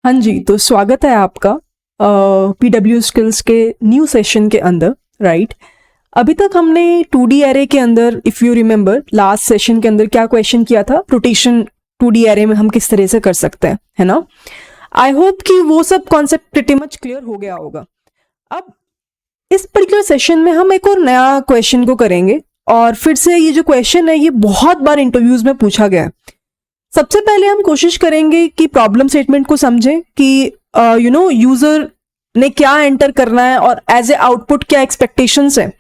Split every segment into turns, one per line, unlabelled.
हाँ जी, तो स्वागत है आपका पीडब्ल्यू स्किल्स के न्यू सेशन के अंदर, राइट। अभी तक हमने 2D एरे के अंदर, if you remember, last session के अंदर क्या क्वेश्चन किया था, रोटेशन 2D एरे में हम किस तरह से कर सकते हैं, है ना। आई होप कि वो सब कॉन्सेप्ट प्रिटी मच क्लियर हो गया होगा। अब इस पर्टिकुलर सेशन में हम एक और नया क्वेश्चन को करेंगे, और फिर से ये जो क्वेश्चन है ये बहुत बार इंटरव्यूज में पूछा गया है। सबसे पहले हम कोशिश करेंगे कि प्रॉब्लम स्टेटमेंट को समझें कि यूजर ने क्या एंटर करना है और एज ए आउटपुट क्या एक्सपेक्टेशंस है,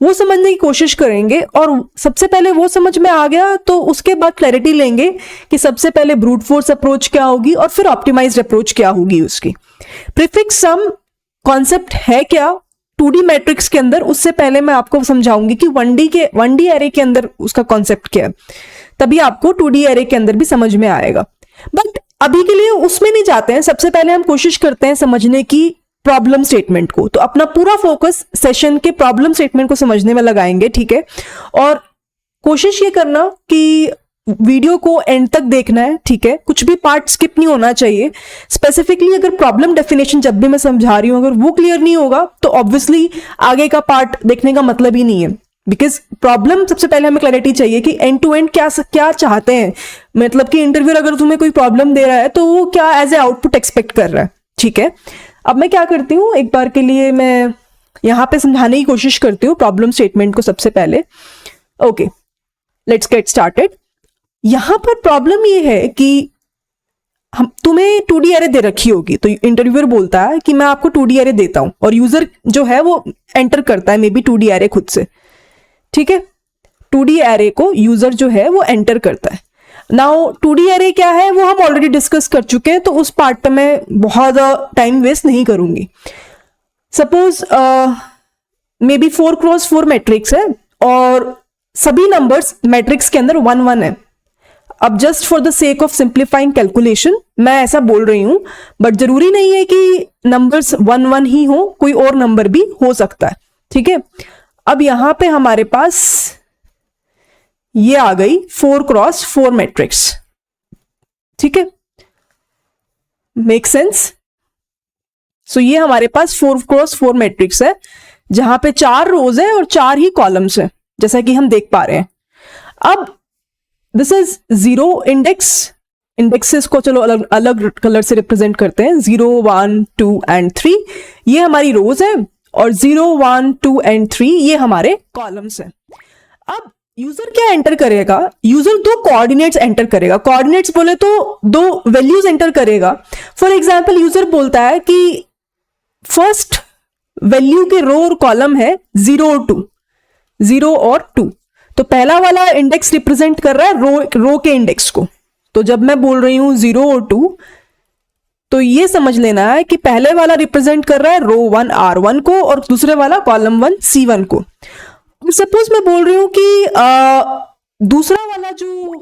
वो समझने की कोशिश करेंगे। और सबसे पहले वो समझ में आ गया तो उसके बाद क्लैरिटी लेंगे कि सबसे पहले ब्रूट फोर्स अप्रोच क्या होगी और फिर ऑप्टिमाइज्ड अप्रोच क्या होगी उसकी। प्रीफिक्स सम कॉन्सेप्ट है क्या 2D मैट्रिक्स के अंदर, उससे पहले मैं आपको समझाऊंगी कि 1D एरे के अंदर उसका कॉन्सेप्ट क्या है, तभी आपको 2D एरे के अंदर भी समझ में आएगा। बट अभी के लिए उसमें नहीं जाते हैं। सबसे पहले हम कोशिश करते हैं समझने की प्रॉब्लम स्टेटमेंट को, तो अपना पूरा फोकस सेशन के प्रॉब्लम स्टेटमेंट को समझने में लगाएंगे, ठीक है। और कोशिश ये करना कि वीडियो को एंड तक देखना है, ठीक है। कुछ भी पार्ट स्किप नहीं होना चाहिए। स्पेसिफिकली अगर प्रॉब्लम डेफिनेशन जब भी मैं समझा रही हूं अगर वो क्लियर नहीं होगा तो ऑब्वियसली आगे का पार्ट देखने का मतलब ही नहीं है। बिकॉज प्रॉब्लम सबसे पहले हमें क्लैरिटी चाहिए कि एंड टू एंड क्या चाहते हैं। मतलब कि इंटरव्यूअर अगर तुम्हें कोई प्रॉब्लम दे रहा है तो वो क्या एज ए आउटपुट एक्सपेक्ट कर रहा है, ठीक है। अब मैं क्या करती हूँ, एक बार के लिए मैं यहाँ पे समझाने की कोशिश करती हूँ प्रॉब्लम स्टेटमेंट को सबसे पहले। Okay, let's get started. यहां पर प्रॉब्लम ये है कि हम तुम्हें 2D एरे दे रखी होगी, तो इंटरव्यूअर बोलता है कि मैं आपको 2D एरे देता हूं, और यूजर जो है वो एंटर करता है मे बी 2D एरे खुद से, ठीक है। 2D एरे को यूजर जो है वो एंटर करता है। नाउ 2D एरे क्या है वो हम ऑलरेडी डिस्कस कर चुके हैं, तो उस पार्ट पे मैं बहुत टाइम वेस्ट नहीं करूंगी। Suppose may be 4x4 matrix है और सभी नंबर्स मैट्रिक्स के अंदर 1 1 है। अब just for the sake of simplifying calculation मैं ऐसा बोल रही हूं, बट जरूरी नहीं है कि नंबर्स 1 1 ही हो, कोई और नंबर भी हो सकता है, ठीक है। अब यहां पे हमारे पास ये आ गई 4x4 मैट्रिक्स, ठीक है। Make sense. सो ये हमारे पास 4x4 मैट्रिक्स है जहां पे 4 रोज है और 4 ही कॉलम्स है, जैसा कि हम देख पा रहे हैं। अब दिस इज 0 इंडेक्स। इंडेक्सेस को चलो अलग अलग कलर से रिप्रेजेंट करते हैं, 0 1 2 एंड 3 ये हमारी रोज है, और 0 1 2 एंड 3 ये हमारे कॉलम्स हैं। अब यूजर क्या एंटर करेगा, यूजर 2 कोऑर्डिनेट्स एंटर करेगा। कोऑर्डिनेट्स बोले तो 2 वैल्यूज एंटर करेगा। फॉर एग्जांपल यूजर बोलता है कि फर्स्ट वैल्यू के रो और कॉलम है 0 और 2, 0 और 2, तो पहला वाला इंडेक्स रिप्रेजेंट कर रहा है रो के इंडेक्स को। तो जब मैं बोल रही हूं 0 और 2, तो ये समझ लेना है कि पहले वाला रिप्रेजेंट कर रहा है रो 1 R1 को और दूसरे वाला कॉलम 1 C1 को। सपोज मैं बोल रही हूं कि दूसरा वाला जो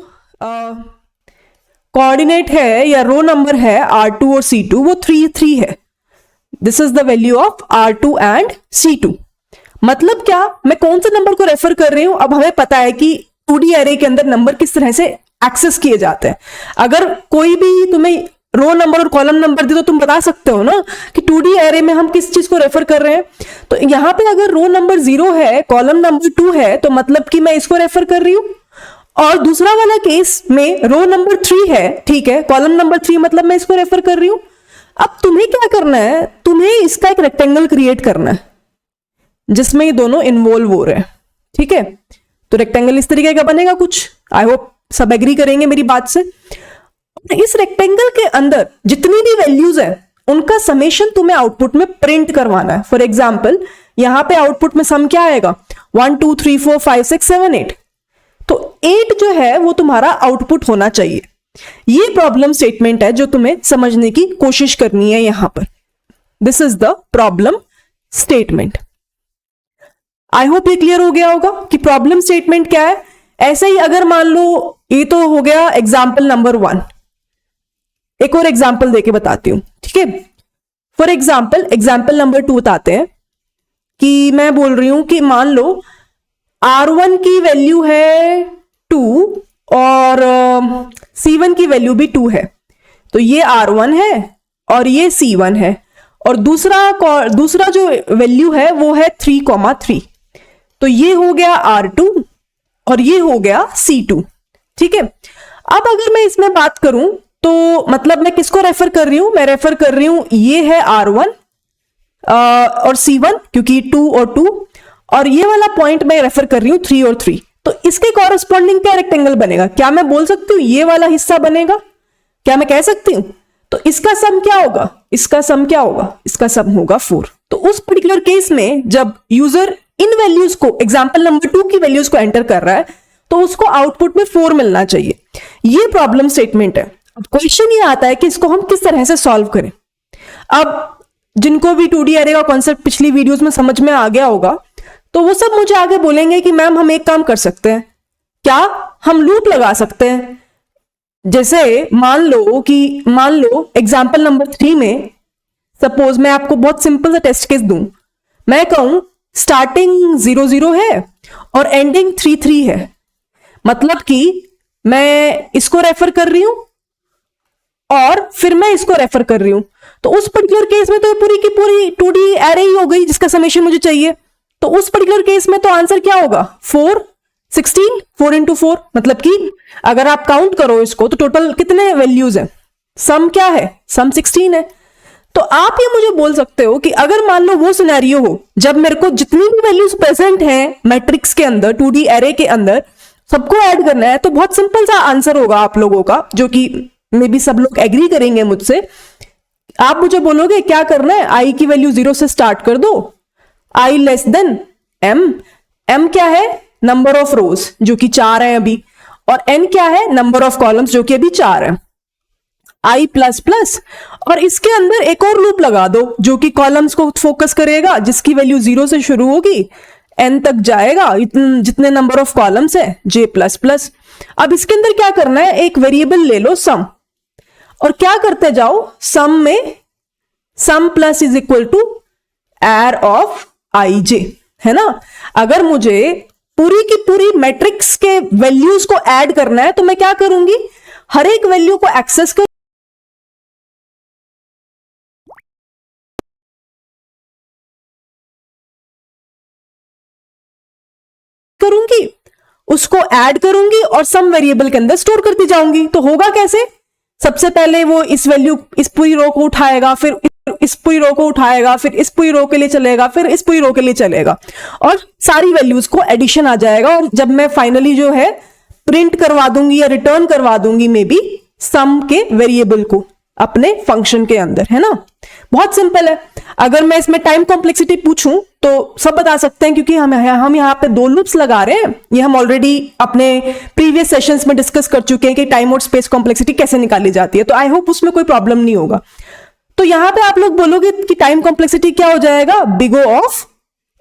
कोऑर्डिनेट है या रो नंबर है R2 और C2 वो 3 3 है। This is the value of R2 and C2। मतलब क्या, मैं कौन से नंबर को रेफर कर रही हूं। अब हमें पता है कि 2D एरे के अंदर नंबर किस तरह से एक्सेस किए जाते हैं। अगर कोई भी तुम्हें रो नंबर और कॉलम नंबर दे तो तुम बता सकते हो ना कि 2D एरे में हम किस चीज को रेफर कर रहे हैं। तो यहां पे अगर रो नंबर 0 है, कॉलम नंबर 2 है, तो मतलब कि मैं इसको रेफर कर रही हूं। और दूसरा वाला केस में रो नंबर 3 है, ठीक है, कॉलम नंबर 3 मतलब मैं इसको रेफर कर रही हूं। अब तुम्हें क्या करना है, तुम्हें इसका एक रेक्टेंगल क्रिएट करना है जिसमें ये दोनों इन्वॉल्व हो रहे हैं, ठीक है। तो रेक्टेंगल इस तरीके का बनेगा कुछ। आई होप सब एग्री करेंगे मेरी बात से। इस रेक्टेंगल के अंदर जितनी भी वैल्यूज है उनका समेशन तुम्हें आउटपुट में प्रिंट करवाना है। फॉर एग्जाम्पल यहां पे आउटपुट में सम क्या आएगा, 1 2 3 4 5 6 7 8। तो 8 जो है वो तुम्हारा आउटपुट होना चाहिए। ये प्रॉब्लम स्टेटमेंट है जो तुम्हें समझने की कोशिश करनी है यहां पर। This is the problem statement. I hope ये क्लियर हो गया होगा कि प्रॉब्लम स्टेटमेंट क्या है। ऐसे ही अगर मान लो ये तो हो गया एग्जाम्पल नंबर 1, एक और एग्जाम्पल देके बताती हूं, ठीक है। फॉर एग्जाम्पल नंबर 2 बताते हैं कि मैं बोल रही हूं कि मान लो R1 की वैल्यू है 2 और C1 की वैल्यू भी 2 है। तो ये R1 है और ये C1 है, और दूसरा जो वैल्यू है वो है 3,3। तो ये हो गया R2 और ये हो गया C2। ठीक है, अब अगर मैं इसमें बात करूं तो मतलब मैं किसको रेफर कर रही हूं, मैं रेफर कर रही हूं ये है R1 और C1 क्योंकि 2 और 2, और ये वाला पॉइंट मैं रेफर कर रही हूं 3 और 3। तो इसके कॉरेस्पॉन्डिंग क्या रेक्टेंगल बनेगा, क्या मैं बोल सकती हूँ ये वाला हिस्सा बनेगा, क्या मैं कह सकती हूं? तो इसका सम क्या होगा, इसका सम क्या होगा, इसका सम होगा 4। तो उस पर्टिकुलर केस में जब यूजर इन वैल्यूज को, एग्जांपल नंबर 2 की वैल्यूज को एंटर कर रहा है, तो उसको आउटपुट में 4 मिलना चाहिए। ये प्रॉब्लम स्टेटमेंट है। अब क्वेश्चन ये आता है कि इसको हम किस तरह से सॉल्व करें। अब जिनको भी 2D एरे का कॉन्सेप्ट पिछली वीडियोस में समझ में आ गया होगा, तो वो सब मुझे आगे बोलेंगे कि मैम हम एक काम कर सकते हैं, क्या हम लूप लगा सकते हैं। जैसे मान लो एग्जांपल नंबर 3 में सपोज मैं आपको बहुत सिंपल सा टेस्ट केस दूं, मैं कहूं स्टार्टिंग 0 0 है और एंडिंग 3 3 है, मतलब कि मैं इसको रेफर कर रही हूं और फिर मैं इसको रेफर कर रही हूं। तो उस पर्टिकुलर केस में तो पूरी की पूरी 2D एरे ही हो गई जिसका समेशन मुझे चाहिए। तो उस पर्टिकुलर केस में तो आंसर क्या होगा, 4 16 4 into 4, मतलब कि अगर आप काउंट करो इसको तो टोटल कितने वैल्यूज हैं, सम क्या है, सम 16 है। तो आप ये मुझे बोल सकते हो कि अगर मान लो वो सिनेरियो हो जब मेरे को जितनी भी वैल्यूज प्रेजेंट हैं मैट्रिक्स के अंदर, 2D एरे के अंदर, सबको ऐड करना है, तो बहुत सिंपल सा आंसर होगा आप लोगों का, जो कि मे बी सब लोग एग्री करेंगे मुझसे। आप मुझे बोलोगे क्या करना है, आई की वैल्यू 0 से स्टार्ट कर दो, आई लेस देन एम क्या है, नंबर ऑफ रोज जो कि 4 है अभी, और n क्या है, नंबर ऑफ कॉलम्स जो कि अभी 4 है, i प्लस प्लस, और इसके अंदर एक और लूप लगा दो जो कि कॉलम्स को फोकस करेगा, जिसकी वैल्यू 0 से शुरू होगी n तक जाएगा, जितने नंबर ऑफ कॉलम्स है j प्लस प्लस। अब इसके अंदर क्या करना है, एक वेरिएबल ले लो सम, और क्या करते जाओ, सम में sum plus is equal to air of I J, है ना। अगर मुझे पूरी की पूरी मैट्रिक्स के वैल्यूज को ऐड करना है तो मैं क्या करूंगी, हर एक वैल्यू को एक्सेस करूंगी, उसको ऐड करूंगी और सम वेरिएबल के अंदर स्टोर करती जाऊंगी। तो होगा कैसे, सबसे पहले वो इस पूरी रो को उठाएगा, फिर इस पूरी रो को उठाएगा, फिर इस पूरी रो के लिए चलेगा, फिर इस पूरी रो के लिए चलेगा, और सारी वैल्यूज को एडिशन आ जाएगा। और जब मैं फाइनली जो है प्रिंट करवा दूंगी या रिटर्न करवा दूंगी मे बी सम के वेरिएबल को अपने फंक्शन के अंदर, है ना। बहुत सिंपल है। अगर मैं इसमें टाइम कॉम्प्लेक्सिटी पूछूं तो सब बता सकते हैं, क्योंकि हम यहाँ पे 2 लूप्स लगा रहे हैं। ये हम ऑलरेडी अपने प्रीवियस सेशंस में डिस्कस कर चुके हैं कि टाइम और स्पेस कॉम्प्लेक्सिटी कैसे निकाली जाती है, तो आई होप उसमें कोई प्रॉब्लम नहीं होगा। तो यहां पे आप लोग बोलोगे कि टाइम कॉम्प्लेक्सिटी क्या हो जाएगा, big O of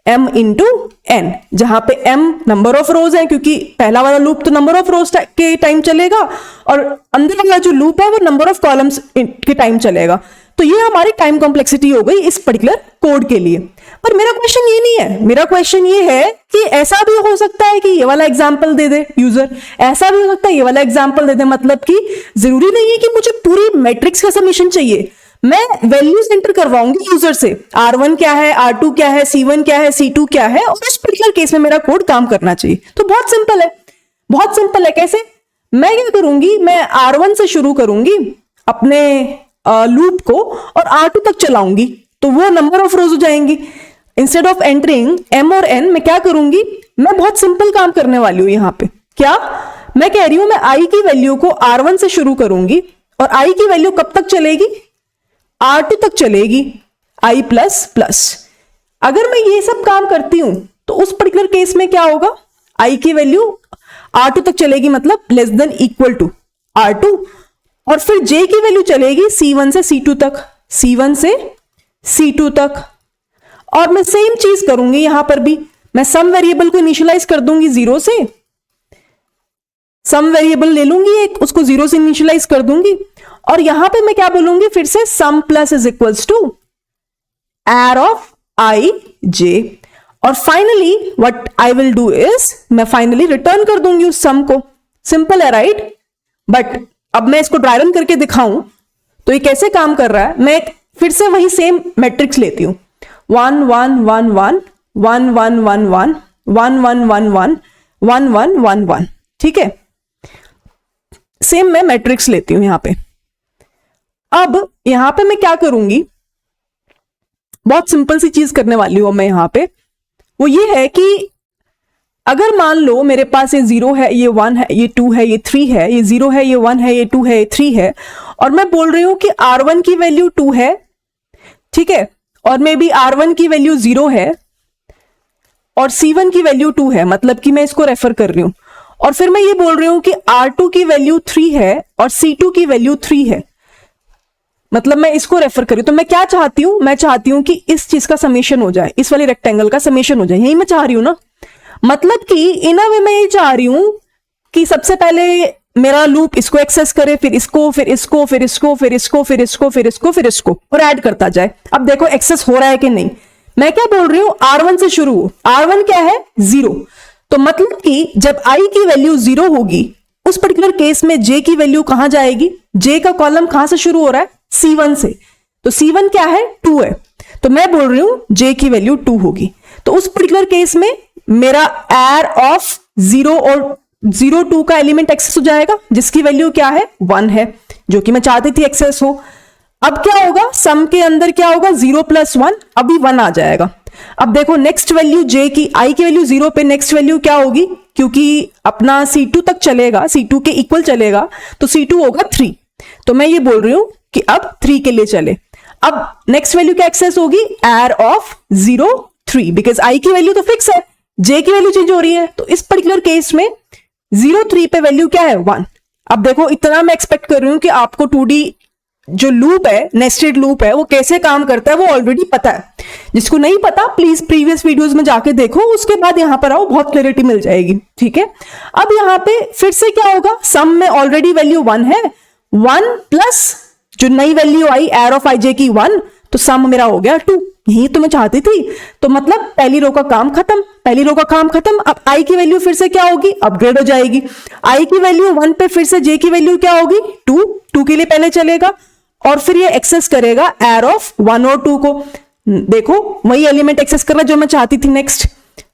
m into n, जहां पे m नंबर ऑफ रोज है, क्योंकि पहला वाला लूप तो नंबर ऑफ रोज के टाइम चलेगा, और अंदर वाला जो लूप है वो नंबर ऑफ कॉलम्स के टाइम चलेगा। तो ये हमारी टाइम कॉम्प्लेक्सिटी हो गई इस पर्टिकुलर कोड के लिए। पर मेरा क्वेश्चन ये नहीं है, मेरा क्वेश्चन ये है कि ऐसा भी हो सकता है कि ये वाला एग्जाम्पल दे दे यूजर, ऐसा भी हो सकता है ये वाला एग्जाम्पल दे दे, मतलब कि जरूरी नहीं है कि मुझे पूरी मैट्रिक्स का समीशन चाहिए। मैं वैल्यूज एंटर करवाऊंगी यूजर से, R1 क्या है, R2 क्या है, C1 क्या है, C2 क्या है, और उस पर्टिकुलर केस में मेरा कोड काम करना चाहिए। तो बहुत सिंपल है, बहुत सिंपल है। कैसे, मैं क्या करूंगी, मैं R1 से शुरू करूंगी अपने लूप को और R2 तक चलाऊंगी, तो वो नंबर ऑफ रोज हो जाएंगी। इंस्टेड ऑफ एंटरिंग m और n, मैं क्या करूंगी, मैं बहुत सिंपल काम करने वाली हूं। यहां पे क्या मैं कह रही हूं, मैं i की वैल्यू को R1 से शुरू करूंगी, और i की वैल्यू कब तक चलेगी, R2 तक चलेगी, i प्लस प्लस। अगर मैं ये सब काम करती हूं तो उस पर्टिकुलर केस में क्या होगा, i की वैल्यू R2 तक चलेगी, मतलब less than equal to R2, और फिर j की वैल्यू चलेगी C1 से C2 तक, C1 से C2 तक। और मैं सेम चीज करूंगी यहां पर भी, मैं सम वेरिएबल को इनिशियलाइज कर दूंगी 0 से, सम वेरिएबल ले लूंगी एक, उसको 0 से इनिशियलाइज कर दूंगी, और यहां पे मैं क्या बोलूंगी फिर से, sum plus is equals to air of I J. और finally what I will do is, मैं फाइनली रिटर्न कर दूंगी उस सम को। सिंपल है राइट। बट अब मैं इसको ड्राई रन करके दिखाऊं तो ये कैसे काम कर रहा है, मैं फिर से वही सेम मैट्रिक्स लेती हूं, 1 1 1 1 1 1 1 1 1 1 1 1 1 1 1 1, ठीक है, सेम मैं मैट्रिक्स लेती हूं यहां पे। अब यहां पे मैं क्या करूंगी, बहुत सिंपल सी चीज करने वाली हूं मैं यहां पे, वो ये है कि अगर मान लो मेरे पास ये 0 है, ये 1 है, ये 2 है, ये 3 है, ये 0 है, ये 1 है, ये 2 है, ये 3 है, और मैं बोल रही हूं कि R1 की वैल्यू 2 है, ठीक है, और मे बी R1 की वैल्यू 0 है और C1 की वैल्यू 2 है, मतलब कि मैं इसको रेफर कर रही हूं, और फिर मैं ये बोल रही हूं कि R2 की वैल्यू 3 है और C2 की वैल्यू 3 है, मतलब मैं इसको रेफर करूं, तो मैं क्या चाहती हूं, मैं चाहती हूं कि इस चीज का समेशन हो जाए, इस वाली रेक्टेंगल का समेशन हो जाए, यही मैं चाह रही हूं ना। मतलब कि इन अ वे मैं ये चाह रही हूं कि सबसे पहले मेरा लूप इसको एक्सेस करे, फिर इसको, फिर इसको, फिर इसको, फिर इसको, फिर इसको, फिर इसको, फिर इसको, और ऐड करता जाए। अब देखो एक्सेस हो रहा है कि नहीं। मैं क्या बोल रही हूं, R1 से शुरू हो, R1 क्या है, 0, तो मतलब कि जब I की वैल्यू 0 होगी उस पर्टिकुलर केस में J की वैल्यू कहां जाएगी, J का कॉलम कहां से शुरू हो रहा है, C1 से, तो C1 क्या है, 2 है, तो मैं बोल रही हूं J की वैल्यू 2 होगी। तो उस पर्टिकुलर केस में मेरा एयर ऑफ 0 और 0 2 का एलिमेंट एक्सेस हो जाएगा, जिसकी वैल्यू क्या है, 1 है, जो कि मैं चाहती थी एक्सेस हो। अब क्या होगा, सम के अंदर क्या होगा, 0 + 1, अभी 1 आ जाएगा। अब देखो नेक्स्ट वैल्यू J की, I की वैल्यू 0 पे नेक्स्ट वैल्यू क्या होगी, क्योंकि अपना C2 तक चलेगा, C2 के इक्वल चलेगा, तो C2 होगा 3, तो मैं ये बोल रही हूं कि अब 3 के लिए चले। अब नेक्स्ट वैल्यू क्या एक्सेस होगी, एयर ऑफ 0 3, बिकॉज I की वैल्यू तो फिक्स है, J की वैल्यू चेंज हो रही है, तो इस पर्टिकुलर केस में 0 3 पे वैल्यू क्या है, 1। अब देखो इतना मैं एक्सपेक्ट कर रही हूं कि आपको 2D जो लूप है, नेस्टेड लूप है, वो कैसे काम करता है वो ऑलरेडी पता है। जिसको नहीं पता प्लीज प्रीवियस वीडियोस में जाके देखो, उसके बाद यहां पर आओ, बहुत क्लैरिटी मिल जाएगी, ठीक है। अब यहां पे फिर से क्या होगा, सम में ऑलरेडी वैल्यू 1 है, 1 प्लस जो नई value I air of IJ की 1, तो सम मेरा हो गया 2, यही तो मैं चाहती थी। तो मतलब पहली रो का काम खत्म, पहली रो का काम खत्म। अब I की वैल्यू फिर से क्या होगी, अपग्रेड हो जाएगी। I की वैल्यू 1 पे फिर से J की वैल्यू क्या होगी, 2, 2 के लिए पहले चलेगा, और फिर ये एक्सेस करेगा एयर ऑफ 1 और 2 को। देखो वही एलिमेंट एक्सेस करना जो मैं चाहती थी नेक्स्ट,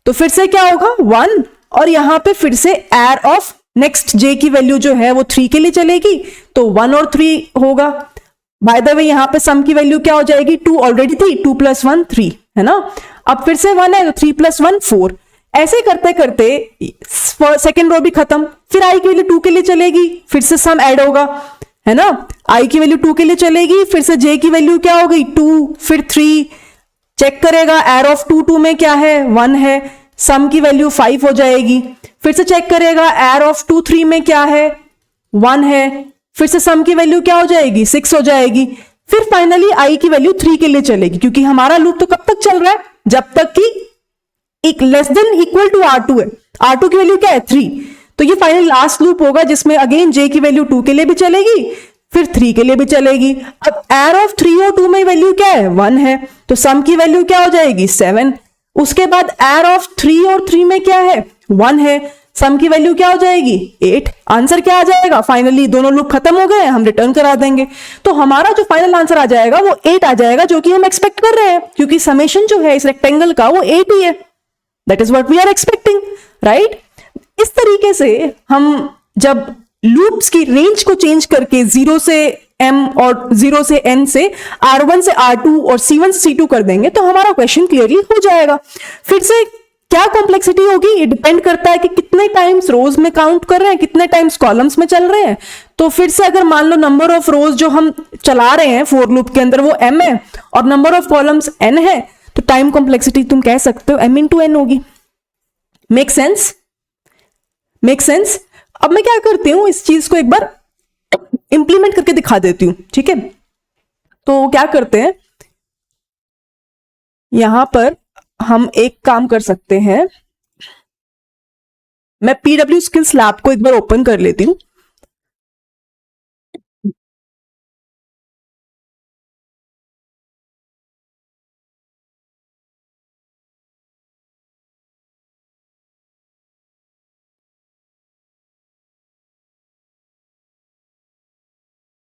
तो फिर से क्या होगा, 1, और यहां पे फिर से एयर ऑफ नेक्स्ट J की वैल्यू जो है वो 3 के लिए चलेगी, तो 1 और 3 होगा। बाय द वे यहां पे सम की वैल्यू क्या हो जाएगी, 2 ऑलरेडी थी, 2 + 1 3 है ना, अब फिर से 1 है तो 3 + 1 4, ऐसे करते करते सेकेंड रो भी खत्म। फिर I की वैल्यू 2 के लिए चलेगी, फिर से सम ऐड होगा, है ना, I की वैल्यू 2 के लिए चलेगी, फिर से J की वैल्यू क्या हो गई, 2, फिर 3, चेक करेगा एयर ऑफ 2 2 में क्या है, 1 है, सम की वैल्यू 5 हो जाएगी, फिर से चेक करेगा एयर ऑफ 2 3 में क्या है, 1 है, फिर से सम की वैल्यू क्या हो जाएगी, 6 हो जाएगी, फिर फाइनली I की वैल्यू 3 के लिए चलेगी, क्योंकि हमारा लूप तो कब तक चल रहा है, जब तक कि एक less than equal to R2 है, R2 की वैल्यू क्या है, 3, तो ये फाइनल लास्ट लूप होगा जिसमें अगेन J की वैल्यू 2 के लिए भी चलेगी, फिर 3 के लिए भी चलेगी। अब एयर ऑफ 3 और 2 में वैल्यू क्या है, 1 है, तो सम की वैल्यू क्या हो जाएगी, 7, उसके बाद एयर ऑफ 3 और 3 में क्या है, 1 है, सम की वैल्यू क्या हो जाएगी, 8। आंसर क्या आ जाएगा, फाइनली दोनों लूप खत्म हो गए, हम रिटर्न करा देंगे, तो हमारा जो फाइनल आंसर आ जाएगा वो 8 आ जाएगा, जो कि हम एक्सपेक्ट कर रहे हैं, क्योंकि समेशन जो है इस रेक्टेंगल का वो 8 ही है, that is what we are expecting, right. इस तरीके से हम जब लूप्स की रेंज को चेंज करके 0 से M और 0 से N से R1 से R2 और C1 से C2 कर देंगे तो हमारा क्वेश्चन क्लियरली हो जाएगा। फिर से क्या कॉम्प्लेक्सिटी होगी, ये डिपेंड करता है कि कितने टाइम्स रोज में काउंट कर रहे हैं, कितने टाइम्स कॉलम्स में चल रहे हैं। तो फिर से अगर मान लो नंबर ऑफ रोज जो हम चला रहे हैं फॉर लूप के अंदर वो M है और नंबर ऑफ कॉलम्स N है, तो टाइम कॉम्प्लेक्सिटी तुम कह सकते हो M × N होगी। Make sense, make sense. अब मैं क्या करती हूं, इस चीज को एक बार इंप्लीमेंट करके दिखा देती हूं, ठीक है। तो क्या करते हैं, यहां पर हम एक काम कर सकते हैं, मैं PW स्किल्स लैब को एक बार ओपन कर लेती हूं।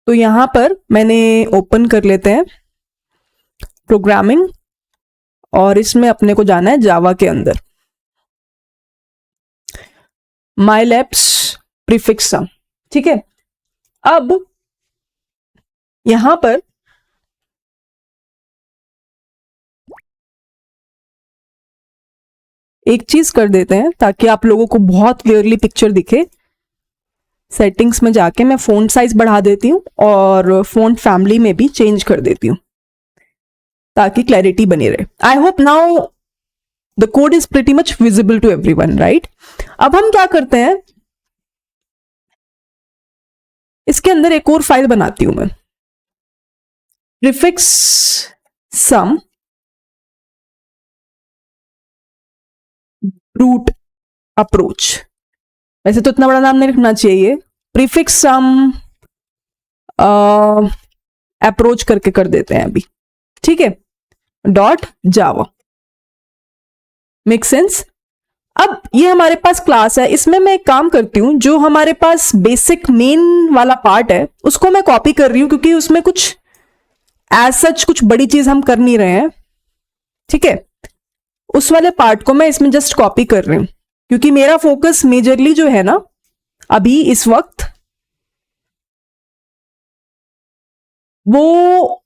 तो यहां पर मैंने ओपन कर लेते हैं प्रोग्रामिंग, और इसमें अपने को जाना है जावा के अंदर, माइलैब्स प्रीफिक्स सम। ठीक है, अब यहां पर एक चीज कर देते हैं ताकि आप लोगों को बहुत क्लियरली पिक्चर दिखे। सेटिंग्स में जाके मैं फ़ॉन्ट साइज बढ़ा देती हूँ और फ़ॉन्ट फैमिली में भी चेंज कर देती हूँ ताकि क्लैरिटी बनी रहे। I hope now the code is pretty much visible to everyone, right. अब हम क्या करते हैं, इसके अंदर एक और फाइल बनाती हूं मैं, प्रीफिक्स सम रूट अप्रोच। वैसे तो इतना बड़ा नाम नहीं रखना चाहिए, प्रीफिक्स सम अप्रोच करके कर देते हैं अभी। ठीक है, डॉट जावा, मेक सेंस। अब ये हमारे पास क्लास है, इसमें मैं एक काम करती हूं, जो हमारे पास बेसिक मेन वाला पार्ट है उसको मैं कॉपी कर रही हूं, क्योंकि उसमें कुछ एज सच कुछ बड़ी चीज हम कर नहीं रहे हैं। ठीक है, उस वाले पार्ट को मैं इसमें जस्ट कॉपी कर रही हूं, क्योंकि मेरा फोकस मेजरली जो है ना अभी इस वक्त, वो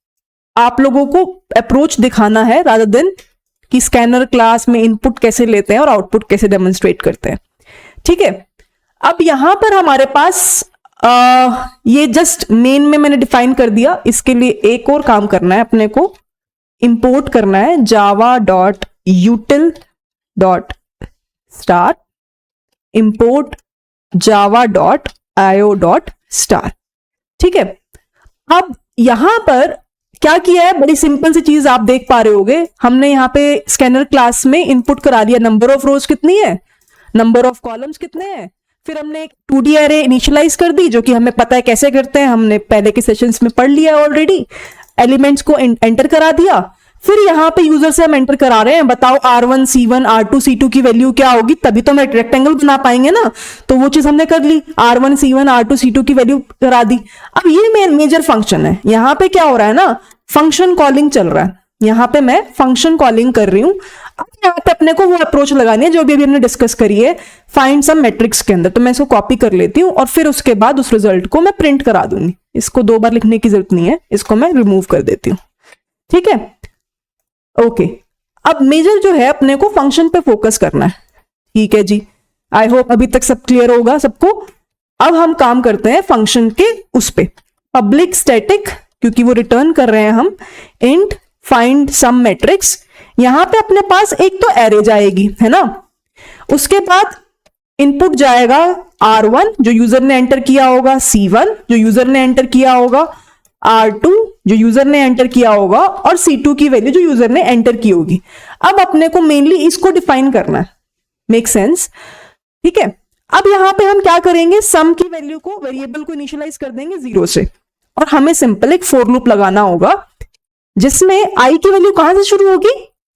आप लोगों को अप्रोच दिखाना है, रादर देन कि स्कैनर क्लास में इनपुट कैसे लेते हैं और आउटपुट कैसे डेमोन्स्ट्रेट करते हैं। ठीक है, अब यहां पर हमारे पास ये जस्ट मेन में मैंने डिफाइन कर दिया। इसके लिए एक और काम करना है, अपने को इंपोर्ट करना है Java dot यूटिल dot star, import Java dot IO dot star. ठीक है, अब यहां पर क्या किया है, बड़ी सिंपल सी चीज आप देख पा रहे होगे। हमने यहाँ पे स्कैनर क्लास में इनपुट करा दिया, नंबर ऑफ रोज कितनी है, नंबर ऑफ कॉलम्स कितने हैं। फिर हमने एक 2D एरे इनिशियलाइज कर दी, जो कि हमें पता है कैसे करते हैं, हमने पहले के सेशंस में पढ़ लिया ऑलरेडी। एलिमेंट्स को एंटर करा दिया, फिर यहाँ पे यूजर से हम एंटर करा रहे हैं, बताओ R1 C1 R2 C2 की वैल्यू क्या होगी, तभी तो हम एक रेक्टेंगल बना पाएंगे ना। तो वो चीज हमने कर ली, R1 C1 R2 C2 की वैल्यू करा दी। अब ये मेजर फंक्शन है, यहाँ पे क्या हो रहा है ना, फंक्शन कॉलिंग चल रहा है। यहाँ पे मैं फंक्शन कॉलिंग कर रही हूँ। अब यहाँ पे अपने को वो अप्रोच लगानी है जो भी अभी हमने डिस्कस करी है, फाइंड सम मैट्रिक्स के अंदर। तो मैं इसको कॉपी कर लेती हूँ और फिर उसके बाद उस रिजल्ट को मैं प्रिंट करा दूंगी। इसको 2 बार लिखने की जरूरत नहीं है, इसको मैं रिमूव कर देती हूँ। ठीक है, ओके। अब मेजर जो है अपने को फंक्शन पे फोकस करना है। ठीक है जी, आई होप अभी तक सब क्लियर होगा सबको। अब हम काम करते हैं फंक्शन के उस पे, पब्लिक स्टैटिक, क्योंकि वो रिटर्न कर रहे हैं हम, इंट फाइंड सम मैट्रिक्स। यहां पे अपने पास एक तो एरे जाएगी, है ना, उसके बाद इनपुट जाएगा R1 जो यूजर ने एंटर किया होगा, C1 जो यूजर ने एंटर किया होगा, R2 जो यूजर ने एंटर किया होगा, और C2 की वैल्यू जो यूजर ने एंटर की होगी। अब अपने को मेनली इसको डिफाइन करना है, मेक सेंस। ठीक है, अब यहां पे हम क्या करेंगे, सम की वैल्यू को, वेरिएबल को इनिशियलाइज कर देंगे 0 से, और हमें सिंपल एक फॉर लूप लगाना होगा जिसमें i की वैल्यू कहां से शुरू होगी,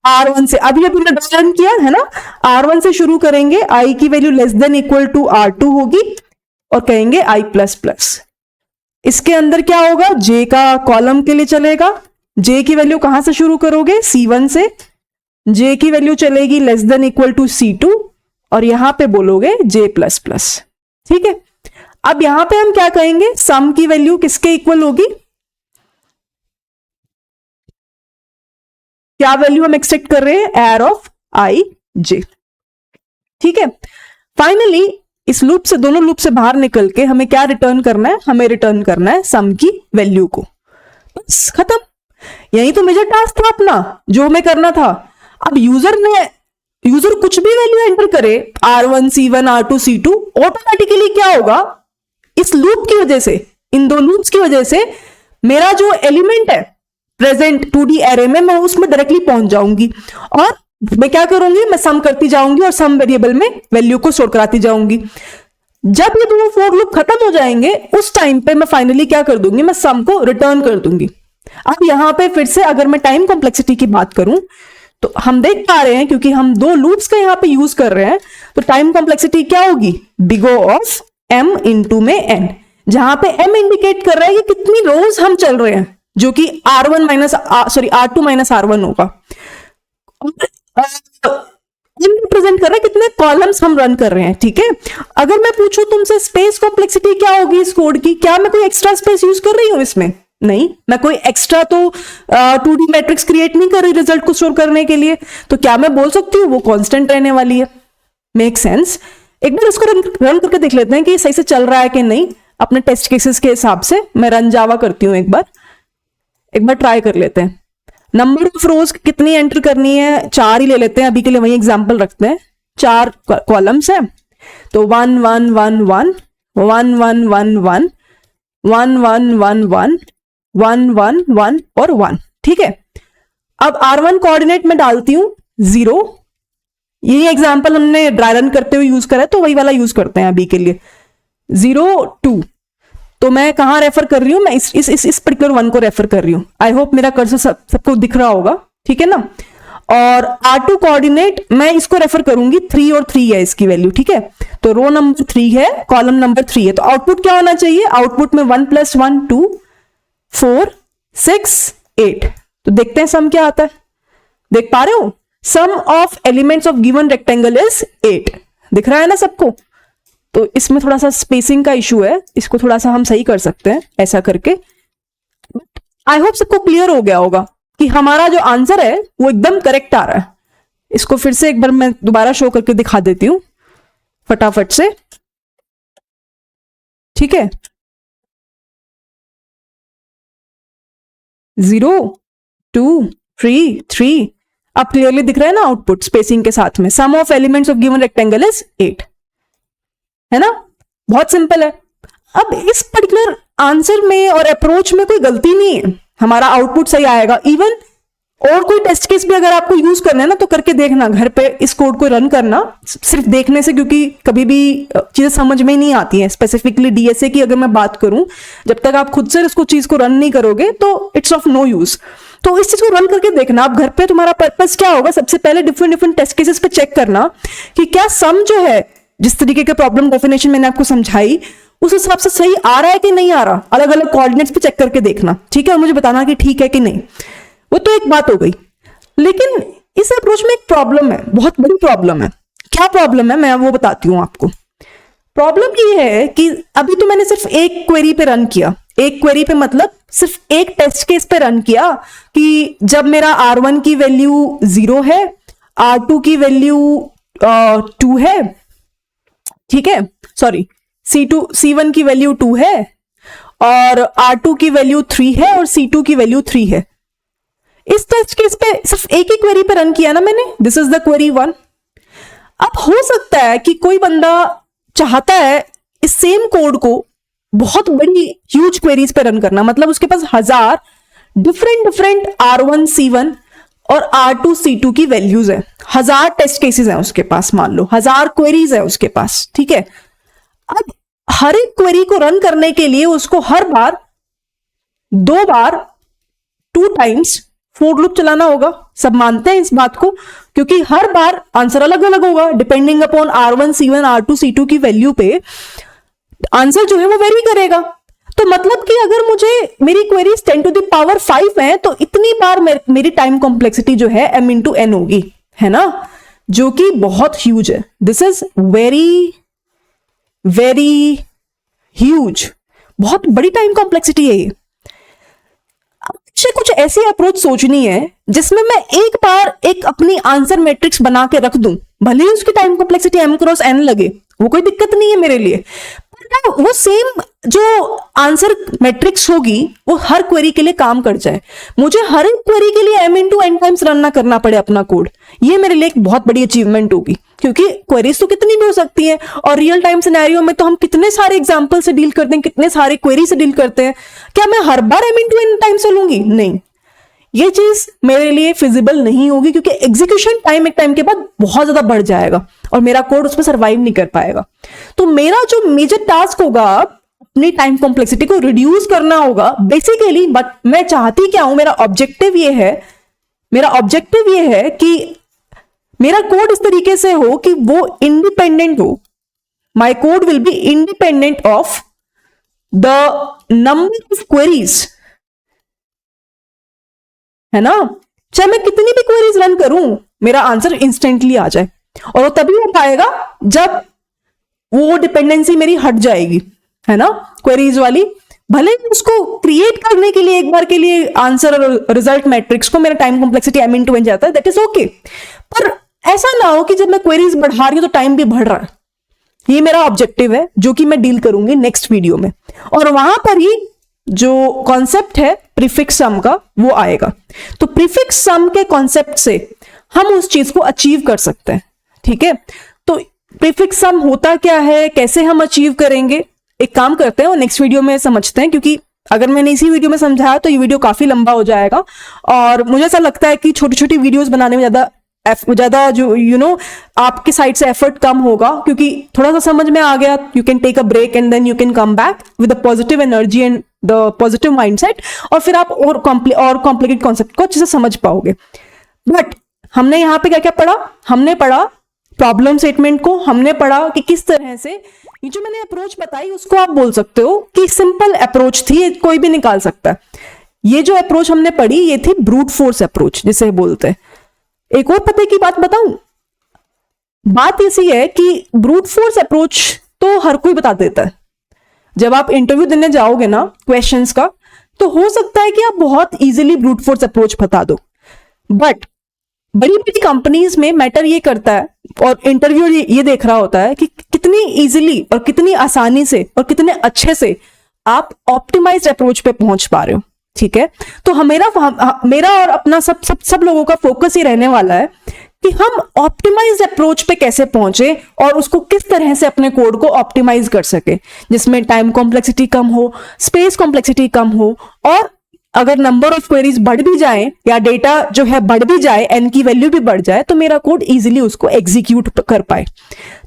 R1 से। अभी अभी हमने डिफाइन किया है ना, R1 से शुरू करेंगे, i की value less than equal to R2 होगी, और कहेंगे i प्लस प्लस। इसके अंदर क्या होगा, j का कॉलम के लिए चलेगा। j की वैल्यू कहां से शुरू करोगे, C1 से। j की वैल्यू चलेगी less than equal to C2, और यहां पे बोलोगे j प्लस प्लस। ठीक है, अब यहां पे हम क्या कहेंगे, सम की वैल्यू किसके इक्वल होगी, क्या वैल्यू हम एक्सपेक्ट कर रहे हैं, एयर ऑफ i j। ठीक है, फाइनली इस लूप से, दोनों लूप से बाहर निकल के हमें क्या रिटर्न करना है, हमें रिटर्न करना है सम की वैल्यू को। बस खत्म, यही तो मेजर टास्क था अपना जो हमें करना था। अब यूजर कुछ भी वैल्यू एंटर करे, R1 C1 R2 C2, automatically क्या होगा, इस लूप की वजह से, इन 2 लूप्स की वजह से मेरा जो एलिमेंट है प्रेजेंट 2D एरे में, मैं उसमें डायरेक्टली पहुंच जाऊंगी, और मैं क्या करूंगी, मैं सम करती जाऊंगी और सम वेरिएबल में वैल्यू को स्टोर कराती जाऊंगी। जब ये दोनों फॉर लूप खत्म हो जाएंगे, उस टाइम पे मैं फाइनली क्या कर दूंगी, मैं सम को रिटर्न कर दूंगी। अब यहां पे फिर से अगर मैं टाइम कॉम्प्लेक्सिटी की बात करूं, तो हम देख पा रहे हैं, क्योंकि हम 2 लूप्स का यहां पे यूज कर रहे हैं, तो टाइम कॉम्प्लेक्सिटी क्या होगी, big O of m into में n। जहां पे m इंडिकेट कर रहा है कि कितनी रोज हम चल रहे हैं, जो कि R1 minus R2 minus R1 होगा। m रिप्रेजेंट कर रहा है कितने कॉलम्स हम रन कर रहे हैं, ठीक है। अगर मैं पूछूं तुमसे स्पेस कॉम्प्लेक्सिटी क्या होगी इस कोड की, क्या मैं कोई एक्स्ट्रा स्पेस यूज कर रही हूं इसमें? नहीं, मैं कोई एक्स्ट्रा तो 2D मैट्रिक्स क्रिएट नहीं कर रही रिजल्ट को स्टोर करने के लिए, तो क्या मैं बोल सकती हूँ वो कांस्टेंट रहने वाली है? Make sense? एक बार इसको रन करके देख लेते हैं कि सही से चल रहा है कि नहीं, अपने टेस्ट केसेस के हिसाब से। मैं रन जावा करती हूँ, एक बार ट्राई कर लेते हैं। नंबर ऑफ रोज कितनी एंटर करनी है? 4 ही ले लेते हैं अभी के लिए, वही एग्जांपल रखते हैं। 4 कॉलम्स है, तो 1 1 1 1 1 1 1 1 1 1 1 1 1 1 1 और 1, ठीक है। अब R1 कोऑर्डिनेट में डालती हूं 0। यही एग्जांपल हमने ड्राई रन करते हुए यूज करा है, तो वही वाला यूज करते हैं अभी के लिए। 0 2, तो मैं कहां रेफर कर रही हूं? मैं इस पर्टिकुलर 1 को रेफर कर रही हूं। आई होप मेरा कर्सर सबको दिख रहा होगा, ठीक है ना। और R2 कोऑर्डिनेट मैं इसको रेफर करूंगी, 3 और 3 है इसकी वैल्यू, ठीक है। तो रो नंबर 3 है, कॉलम नंबर 3 है, तो आउटपुट क्या होना चाहिए? आउटपुट में 1 + 1 2 4 6 8। तो देखते हैं सम क्या आता है। देख पा रहे हो? Sum of elements of given rectangle is 8। दिख रहा है ना सबको? तो इसमें थोड़ा सा स्पेसिंग का इशू है, इसको थोड़ा सा हम सही कर सकते हैं ऐसा करके। आई होप सबको क्लियर हो गया होगा कि हमारा जो आंसर है वो एकदम करेक्ट आ रहा है। इसको फिर से एक बार मैं दोबारा शो करके दिखा देती हूं फटाफट से, ठीक है। 0 2 3 3, अब क्लियरली दिख रहा है ना आउटपुट स्पेसिंग के साथ में। Sum of elements of given rectangle is 8, है ना। बहुत सिंपल है। अब इस पर्टिकुलर आंसर में और अप्रोच में कोई गलती नहीं है, हमारा आउटपुट सही आएगा। इवन और कोई टेस्ट केस भी अगर आपको यूज करना है ना, तो करके देखना घर पे, इस कोड को रन करना सिर्फ देखने से, क्योंकि कभी भी चीजें समझ में नहीं आती हैं। स्पेसिफिकली डीएसए की अगर मैं बात करूं, जब तक आप खुद से इसको चीज को रन नहीं करोगे तो इट्स ऑफ नो यूज। तो इस चीज को रन करके देखना आप घर पे। तुम्हारा पर्पस क्या होगा? सबसे पहले डिफरेंट टेस्ट केसेस पे चेक करना कि क्या सम जो है, जिस तरीके के प्रॉब्लम डेफिनेशन मैंने आपको समझाई, उस हिसाब से सही आ रहा है कि नहीं आ रहा। अलग अलग कोऑर्डिनेट्स पे चेक करके देखना, ठीक है, और मुझे बताना कि ठीक है कि नहीं। वो तो एक बात हो गई। लेकिन इस अप्रोच में एक प्रॉब्लम है, बहुत बड़ी प्रॉब्लम है। क्या प्रॉब्लम है मैं वो बताती हूं आपको। प्रॉब्लम ये है कि अभी तो मैंने सिर्फ एक क्वेरी पे रन किया। एक क्वेरी पे मतलब सिर्फ एक टेस्ट केस पे रन किया कि जब मेरा R1 की वैल्यू 0 है, R2 की वैल्यू 2 है, ठीक है, सॉरी C1 की वैल्यू 2 है, और R2 की वैल्यू 3 है, और C2 की वैल्यू 3 है। इस टेस्ट केस पे सिर्फ एक ही क्वेरी पे रन किया ना मैंने। This is the query 1। अब हो सकता है कि कोई बंदा चाहता है इस सेम कोड को बहुत बड़ी ह्यूज क्वेरीज पे रन करना, मतलब उसके पास 1000 डिफरेंट R1 C1 और R2 C2 की वैल्यूज है। 1000 टेस्ट केसेस हैं उसके पास, मान लो 1000 क्वेरीज है उसके पास, ठीक है। अब हर एक क्वेरी को रन करने के लिए उसको हर बार 2 बार 2 टाइम्स फॉर लूप चलाना होगा। सब मानते हैं इस बात को, क्योंकि हर बार आंसर अलग अलग होगा depending upon R1 C1 R2 C2 की वैल्यू पे आंसर जो है वो वेरी करेगा। तो मतलब कि अगर मुझे मेरी क्वेरीज 10 to the power 5 है, तो इतनी बार मेरी टाइम कॉम्प्लेक्सिटी जो है m into n होगी, है ना, जो कि बहुत ह्यूज है। This is very very huge, बहुत बड़ी टाइम कॉम्प्लेक्सिटी है ये। कुछ ऐसी अप्रोच सोचनी है जिसमें मैं एक बार एक अपनी आंसर मैट्रिक्स बना के रख दूं, भले ही उसकी time complexity m cross n लगे, वो कोई दिक्कत नहीं है मेरे लिए। पर वो सेम जो आंसर मैट्रिक्स होगी वो हर क्वेरी के लिए काम कर जाए, मुझे हर एक क्वेरी के लिए m into n times run ना करना पड़े अपना कोड। ये मेरे लिए एक बहुत बड़ी अचीवमेंट होगी, क्योंकि क्वेरीज तो कितनी भी हो सकती है, और रियल टाइम सिनेरियो में तो हम कितने सारे एग्जांपल से डील करते हैं, कितने सारे क्वेरी से डील करते हैं। क्या मैं हर बार m into n टाइम्स लूंगी? नहीं, ये चीज मेरे लिए फिजिबल नहीं होगी, क्योंकि एग्जीक्यूशन टाइम एक टाइम के बाद बहुत ज्यादा बढ़ जाएगा और मेरा कोड उसमें सर्वाइव नहीं कर पाएगा। तो मेरा जो मेजर टास्क होगा, अपनी टाइम कॉम्प्लेक्सिटी को रिड्यूस करना होगा बेसिकली। बट मैं चाहती क्या हूं, मेरा ऑब्जेक्टिव ये है कि मेरा कोड इस तरीके से हो कि वो इंडिपेंडेंट हो। My code will be independent of the number of queries, है ना, चाहे मैं कितनी भी क्वेरीज रन करूं मेरा आंसर इंस्टेंटली आ जाए, और वो तभी हो पाएगा जब वो डिपेंडेंसी मेरी हट जाएगी, है ना, क्वेरीज वाली। भले ही उसको क्रिएट करने के लिए एक बार के लिए आंसर और रिजल्ट मैट्रिक्स को मेरा time complexity M to N जाता है, दैट इज ओके, पर ऐसा ना हो कि जब मैं क्वेरीज बढ़ा रही हूं तो टाइम भी बढ़ रहा है। ये मेरा ऑब्जेक्टिव है जो कि मैं डील करूंगी नेक्स्ट वीडियो में, और वहां पर ही जो कॉन्सेप्ट है प्रीफिक्स सम का वो आएगा। तो प्रीफिक्स सम के कॉन्सेप्ट से हम उस चीज को अचीव कर सकते हैं, ठीक है। तो प्रीफिक्स सम होता क्या है, कैसे हम अचीव करेंगे, एक काम करते हैं और नेक्स्ट वीडियो में समझते हैं, क्योंकि अगर मैंने इसी वीडियो में समझाया तो ये वीडियो काफी लंबा हो जाएगा, और मुझे ऐसा लगता है कि छोटी छोटी वीडियोस बनाने में ज्यादा जो आपके साइड से एफर्ट कम होगा, क्योंकि थोड़ा सा समझ में आ गया, you can take a break and then you can come back with the positive energy and the positive mindset, और फिर आप और कॉम्प्लिकेट कॉन्सेप्ट को अच्छे से समझ पाओगे। बट हमने यहाँ पे क्या क्या पढ़ा, हमने पढ़ा प्रॉब्लम स्टेटमेंट को, हमने पढ़ा कि किस तरह से ये जो मैंने अप्रोच बताई उसको आप बोल सकते हो कि सिंपल अप्रोच थी, ये कोई भी निकाल सकता है। ये जो अप्रोच हमने पढ़ी ये थी ब्रूट फोर्स अप्रोच जिसे बोलते हैं। एक और पते की बात बताऊं, बात ऐसी है कि ब्रूट फोर्स अप्रोच तो हर कोई बता देता है। जब आप इंटरव्यू देने जाओगे ना क्वेश्चंस का, तो हो सकता है कि आप बहुत इजीली ब्रूट फोर्स अप्रोच बता दो, बट बड़ी बड़ी कंपनीज में मैटर ये करता है और इंटरव्यू ये देख रहा होता है कि कितनी इजीली और कितनी आसानी से और कितने अच्छे से आप ऑप्टिमाइज्ड अप्रोच पे पहुंच पा रहे हो, ठीक है। तो मेरा और अपना सब लोगों का फोकस ये रहने वाला है कि हम ऑप्टिमाइज्ड अप्रोच पे कैसे पहुंचे और उसको किस तरह से अपने कोड को ऑप्टिमाइज कर सके, जिसमें टाइम कॉम्प्लेक्सिटी कम हो, स्पेस कॉम्प्लेक्सिटी कम हो, और अगर नंबर ऑफ क्वेरीज बढ़ भी जाए या डेटा जो है बढ़ भी जाए, एन की वैल्यू भी बढ़ जाए, तो मेरा कोड इजीली उसको एग्जीक्यूट कर पाए,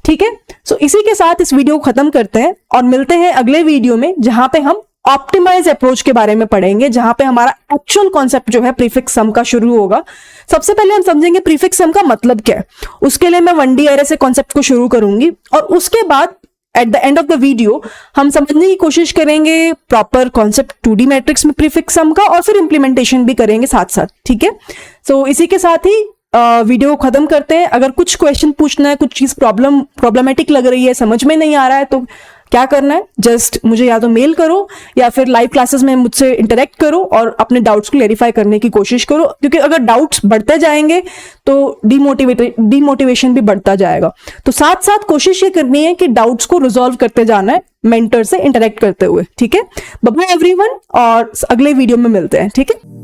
ठीक है। सो इसी के साथ इस वीडियो को खत्म करते हैं और मिलते हैं अगले वीडियो में, जहां पे हम ऑप्टिमाइज अप्रोच के बारे में पढ़ेंगे, जहां पे हमारा एक्चुअल कॉन्सेप्ट जो है प्रीफिक्स सम का शुरू होगा। सबसे पहले हम समझेंगे प्रीफिक्स सम का मतलब क्या है, उसके लिए मैं 1D एरे से कॉन्सेप्ट को शुरू करूंगी, और उसके बाद at the end of the video हम समझने की कोशिश करेंगे प्रॉपर कॉन्सेप्ट 2D मैट्रिक्स में प्रीफिक्स सम का, और फिर इंप्लीमेंटेशन भी करेंगे साथ साथ, ठीक है। सो इसी के साथ ही वीडियो खत्म करते हैं। अगर कुछ क्वेश्चन पूछना है, कुछ चीज प्रॉब्लमेटिक लग रही है, समझ में नहीं आ रहा है, तो क्या करना है, जस्ट मुझे या तो मेल करो या फिर लाइव क्लासेस में मुझसे इंटरेक्ट करो और अपने डाउट्स को क्लेरिफाई करने की कोशिश करो, क्योंकि अगर डाउट्स बढ़ते जाएंगे तो डिमोटिवेशन भी बढ़ता जाएगा। तो साथ साथ कोशिश ये करनी है कि डाउट्स को रिजॉल्व करते जाना है मेंटर से इंटरेक्ट करते हुए, ठीक है। बाय बाय एवरीवन, और अगले वीडियो में मिलते हैं, ठीक है।